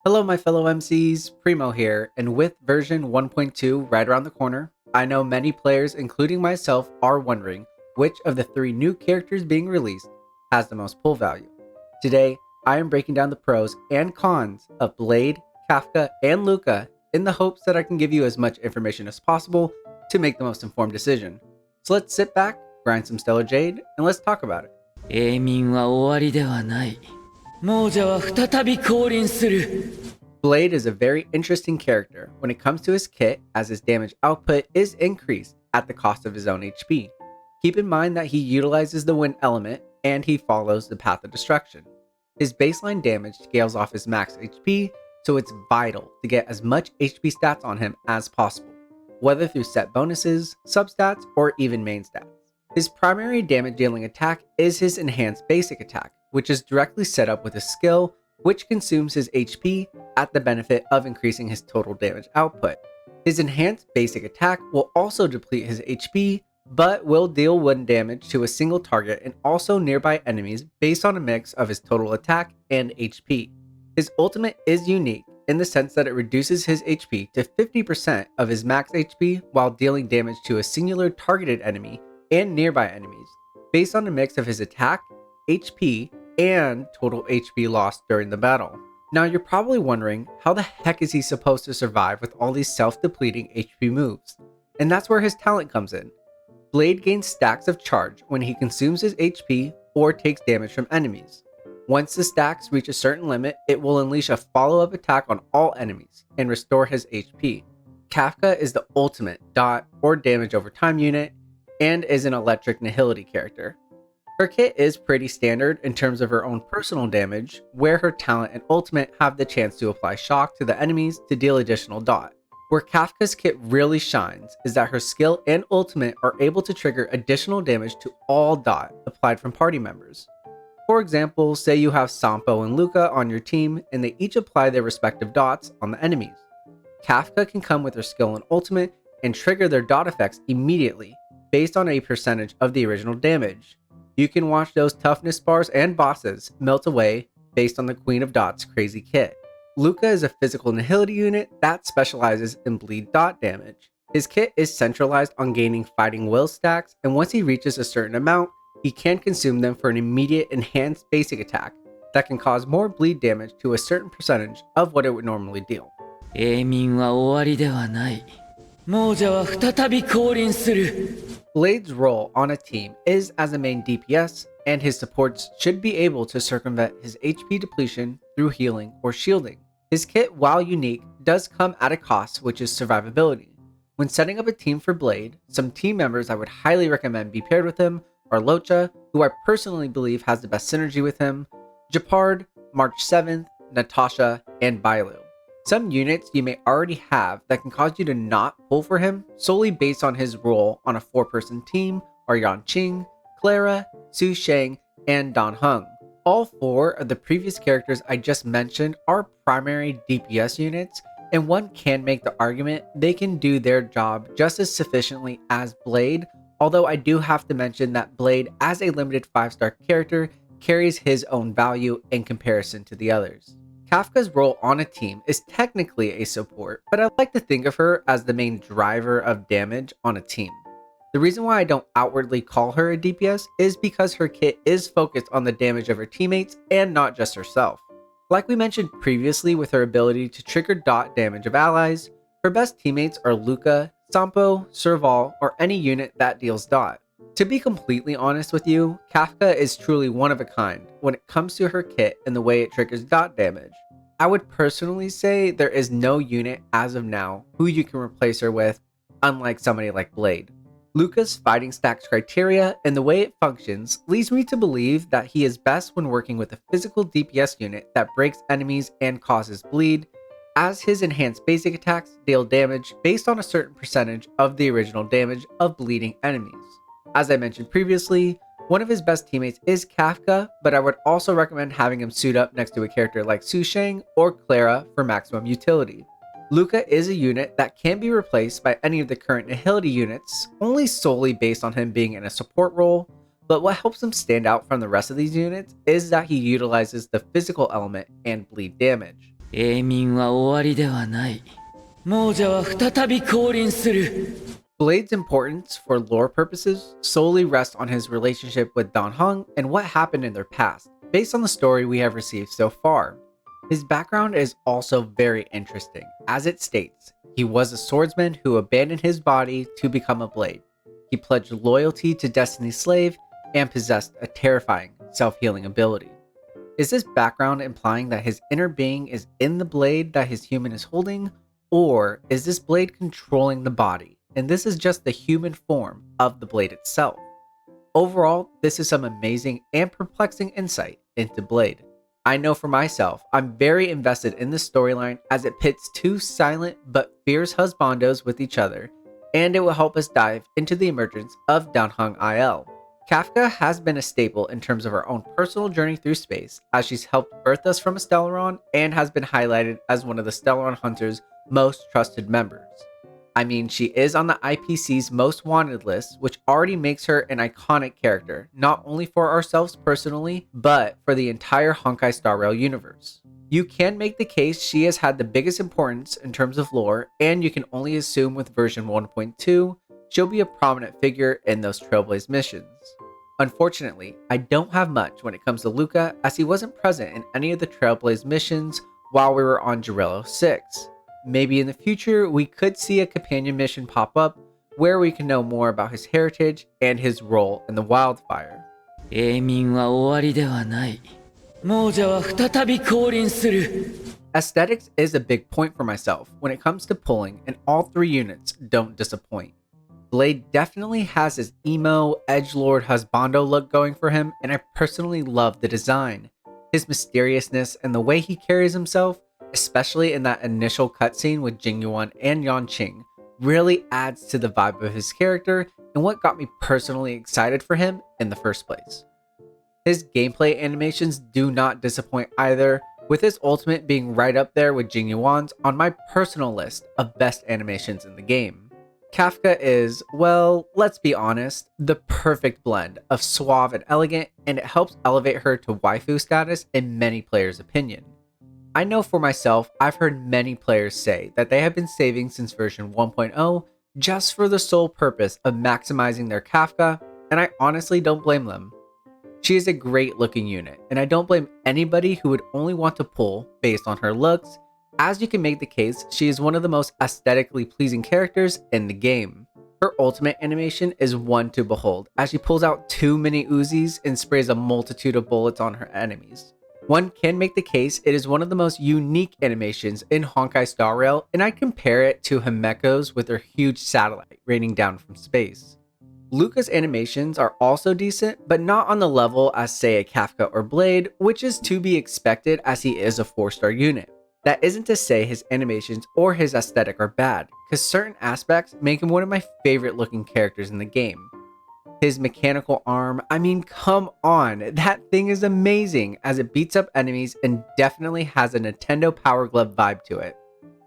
Hello, my fellow MCs, Primo here, and with version 1.2 right around the corner, I know many players, including myself, are wondering which of the three new characters being released has the most pull value. Today, I am breaking down the pros and cons of Blade, Kafka, and Luka in the hopes that I can give you as much information as possible to make the most informed decision. So let's sit back, grind some Stellar Jade, and let's talk about it. 永眠は終わりではない。亡者は再び降臨する。Blade is a very interesting character when it comes to his kit, as his damage output is increased at the cost of his own HP. Keep in mind that he utilizes the wind element and he follows the path of destruction. His baseline damage scales off his max HP, so it's vital to get as much HP stats on him as possible, whether through set bonuses, substats, or even main stats. His primary damage dealing attack is his enhanced basic attack, which is directly set up with a skill which consumes his HP at the benefit of increasing his total damage output. His enhanced basic attack will also deplete his HP, but will deal 1 damage to a single target and also nearby enemies based on a mix of his total attack and HP. His ultimate is unique in the sense that it reduces his HP to 50% of his max HP while dealing damage to a singular targeted enemy and nearby enemies, based on a mix of his attack, HP, and total HP lost during the battle. Now you're probably wondering, how the heck is he supposed to survive with all these self-depleting HP moves? And that's where his talent comes in. Blade gains stacks of charge when he consumes his HP or takes damage from enemies. Once the stacks reach a certain limit, it will unleash a follow-up attack on all enemies and restore his HP. Kafka is the ultimate dot or damage over time unit and is an electric nihility character. Her kit is pretty standard in terms of her own personal damage, where her talent and ultimate have the chance to apply shock to the enemies to deal additional dot. Where Kafka's kit really shines is that her skill and ultimate are able to trigger additional damage to all dot applied from party members. For example, say you have Sampo and Luka on your team and they each apply their respective dots on the enemies. Kafka can come with her skill and ultimate and trigger their dot effects immediately, based on a percentage of the original damage. You can watch those toughness bars and bosses melt away based on the Queen of Dot's crazy kit. Luka is a physical nihility unit that specializes in bleed dot damage. His kit is centralized on gaining fighting will stacks, and once he reaches a certain amount, he can consume them for an immediate enhanced basic attack that can cause more bleed damage to a certain percentage of what it would normally deal. 永眠は終わりではない。亡者は再び降臨する。 Blade's role on a team is as a main DPS, and his supports should be able to circumvent his HP depletion through healing or shielding. His kit, while unique, does come at a cost, which is survivability. When setting up a team for Blade, some team members I would highly recommend be paired with him are Locha, who I personally believe has the best synergy with him, Japard, March 7th, Natasha, and Bailu. Some units you may already have that can cause you to not pull for him solely based on his role on a 4-person team are Yanqing, Clara, Su Sheng, and Dan Heng. All 4 of the previous characters I just mentioned are primary DPS units, and one can make the argument they can do their job just as sufficiently as Blade, although I do have to mention that Blade as a limited 5-star character carries his own value in comparison to the others. Kafka's role on a team is technically a support, but I like to think of her as the main driver of damage on a team. The reason why I don't outwardly call her a DPS is because her kit is focused on the damage of her teammates and not just herself. Like we mentioned previously with her ability to trigger dot damage of allies, her best teammates are Luka, Sampo, Serval, or any unit that deals dot. To be completely honest with you, Kafka is truly one of a kind when it comes to her kit and the way it triggers dot damage. I would personally say there is no unit as of now who you can replace her with, unlike somebody like Blade. Luka's fighting stacks criteria and the way it functions leads me to believe that he is best when working with a physical DPS unit that breaks enemies and causes bleed, as his enhanced basic attacks deal damage based on a certain percentage of the original damage of bleeding enemies. As I mentioned previously, one of his best teammates is Kafka, but I would also recommend having him suit up next to a character like Su Sheng or Clara for maximum utility. Luka is a unit that can be replaced by any of the current Nihility units, only solely based on him being in a support role, but what helps him stand out from the rest of these units is that he utilizes the physical element and bleed damage. 永眠は終わりではない。亡者は再び降臨する。Blade's importance for lore purposes solely rests on his relationship with Dan Heng and what happened in their past, based on the story we have received so far. His background is also very interesting, as it states, he was a swordsman who abandoned his body to become a blade. He pledged loyalty to Destiny's slave and possessed a terrifying self-healing ability. Is this background implying that his inner being is in the blade that his human is holding, or is this blade controlling the body, and this is just the human form of the blade itself? Overall, this is some amazing and perplexing insight into Blade. I know for myself, I'm very invested in this storyline as it pits two silent but fierce husbandos with each other, and it will help us dive into the emergence of Downhung IL. Kafka has been a staple in terms of her own personal journey through space, as she's helped birth us from a Stellaron and has been highlighted as one of the Stellaron Hunter's most trusted members. I mean, she is on the IPC's most wanted list, which already makes her an iconic character, not only for ourselves personally, but for the entire Honkai Star Rail universe. You can make the case she has had the biggest importance in terms of lore, and you can only assume with version 1.2, she'll be a prominent figure in those Trailblaze missions. Unfortunately, I don't have much when it comes to Luka, as he wasn't present in any of the Trailblaze missions while we were on Jarello 6. Maybe in the future, we could see a companion mission pop up where we can know more about his heritage and his role in the wildfire. 永眠は終わりではない。亡者は再び降臨する。 Aesthetics is a big point for myself when it comes to pulling, and all three units don't disappoint. Blade definitely has his emo, edgelord husbando look going for him, and I personally love the design. His mysteriousness and the way he carries himself, especially in that initial cutscene with Jingyuan and Yanqing, really adds to the vibe of his character and what got me personally excited for him in the first place. His gameplay animations do not disappoint either, with his ultimate being right up there with Jingyuan's on my personal list of best animations in the game. Kafka is, well, let's be honest, the perfect blend of suave and elegant, and it helps elevate her to waifu status in many players' opinion. I know for myself, I've heard many players say that they have been saving since version 1.0 just for the sole purpose of maximizing their Kafka, and I honestly don't blame them. She is a great looking unit, and I don't blame anybody who would only want to pull based on her looks, as you can make the case she is one of the most aesthetically pleasing characters in the game. Her ultimate animation is one to behold, as she pulls out two mini Uzis and sprays a multitude of bullets on her enemies. One can make the case it is one of the most unique animations in Honkai Star Rail, and I compare it to Himeko's with her huge satellite raining down from space. Luka's animations are also decent, but not on the level as say a Kafka or Blade, which is to be expected as he is a 4-star unit. That isn't to say his animations or his aesthetic are bad, because certain aspects make him one of my favorite looking characters in the game. His mechanical arm, I mean, come on, that thing is amazing as it beats up enemies and definitely has a Nintendo Power Glove vibe to it.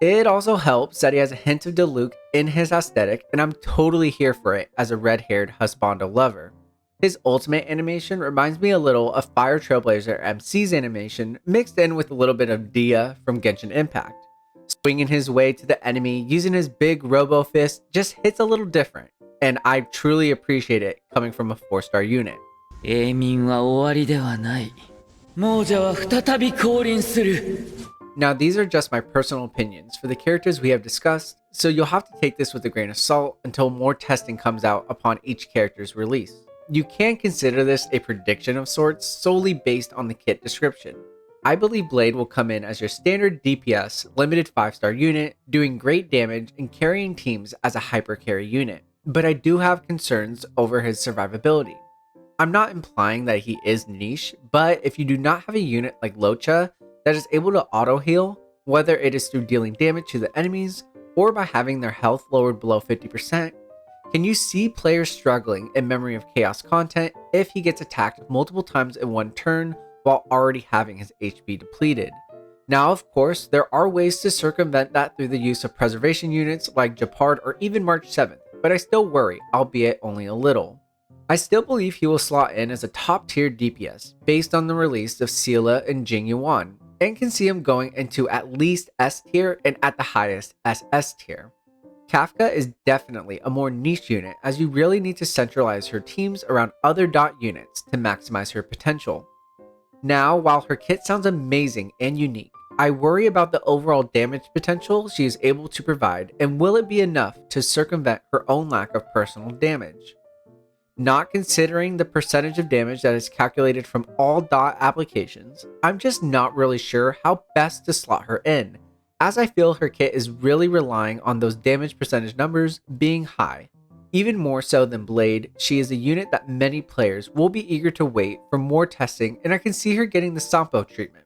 It also helps that he has a hint of Diluc in his aesthetic, and I'm totally here for it as a red-haired husbando lover. His ultimate animation reminds me a little of Fire Trailblazer MC's animation mixed in with a little bit of Dia from Genshin Impact. Swinging his way to the enemy using his big robo fist just hits a little different, and I truly appreciate it coming from a 4-star unit. 永眠は終わりではない。亡者は再び降臨する。 Now these are just my personal opinions for the characters we have discussed, so you'll have to take this with a grain of salt until more testing comes out upon each character's release. You can consider this a prediction of sorts solely based on the kit description. I believe Blade will come in as your standard DPS, limited 5-star unit, doing great damage and carrying teams as a hyper carry unit, but I do have concerns over his survivability. I'm not implying that he is niche, but if you do not have a unit like Locha that is able to auto heal, whether it is through dealing damage to the enemies or by having their health lowered below 50%, can you see players struggling in Memory of Chaos content if he gets attacked multiple times in one turn while already having his HP depleted? Now, of course, there are ways to circumvent that through the use of preservation units like Japard or even March 7th, but I still worry, albeit only a little. I still believe he will slot in as a top tier DPS based on the release of Seela and Jingyuan, and can see him going into at least S tier and at the highest SS tier. Kafka is definitely a more niche unit as you really need to centralize her teams around other dot units to maximize her potential. Now, while her kit sounds amazing and unique, I worry about the overall damage potential she is able to provide, and will it be enough to circumvent her own lack of personal damage? Not considering the percentage of damage that is calculated from all dot applications, I'm just not really sure how best to slot her in, as I feel her kit is really relying on those damage percentage numbers being high. Even more so than Blade, she is a unit that many players will be eager to wait for more testing, and I can see her getting the Sampo treatment.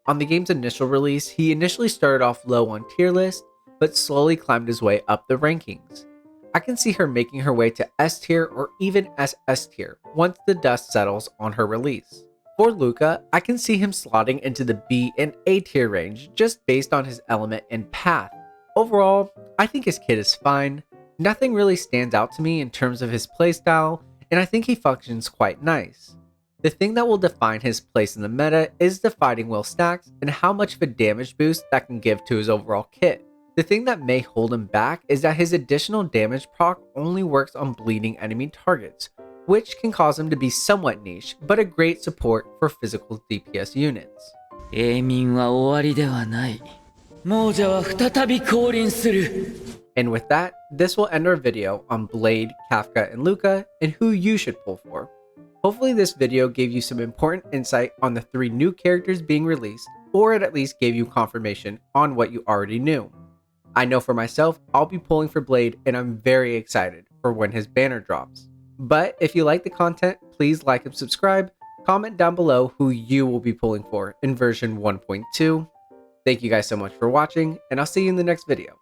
On the game's initial release, he initially started off low on tier list, but slowly climbed his way up the rankings. I can see her making her way to S tier or even SS tier once the dust settles on her release. For Luka, I can see him slotting into the B and A tier range just based on his element and path. Overall, I think his kit is fine. Nothing really stands out to me in terms of his playstyle, and I think he functions quite nice. The thing that will define his place in the meta is the fighting will stacks and how much of a damage boost that can give to his overall kit. The thing that may hold him back is that his additional damage proc only works on bleeding enemy targets, which can cause him to be somewhat niche, but a great support for physical DPS units. 永眠は終わりではない。亡者は再び降臨する。 And with that, this will end our video on Blade, Kafka, and Luka, and who you should pull for. Hopefully this video gave you some important insight on the 3 new characters being released, or it at least gave you confirmation on what you already knew. I know for myself, I'll be pulling for Blade, and I'm very excited for when his banner drops. But if you like the content, please like and subscribe, comment down below who you will be pulling for in version 1.2. Thank you guys so much for watching, and I'll see you in the next video.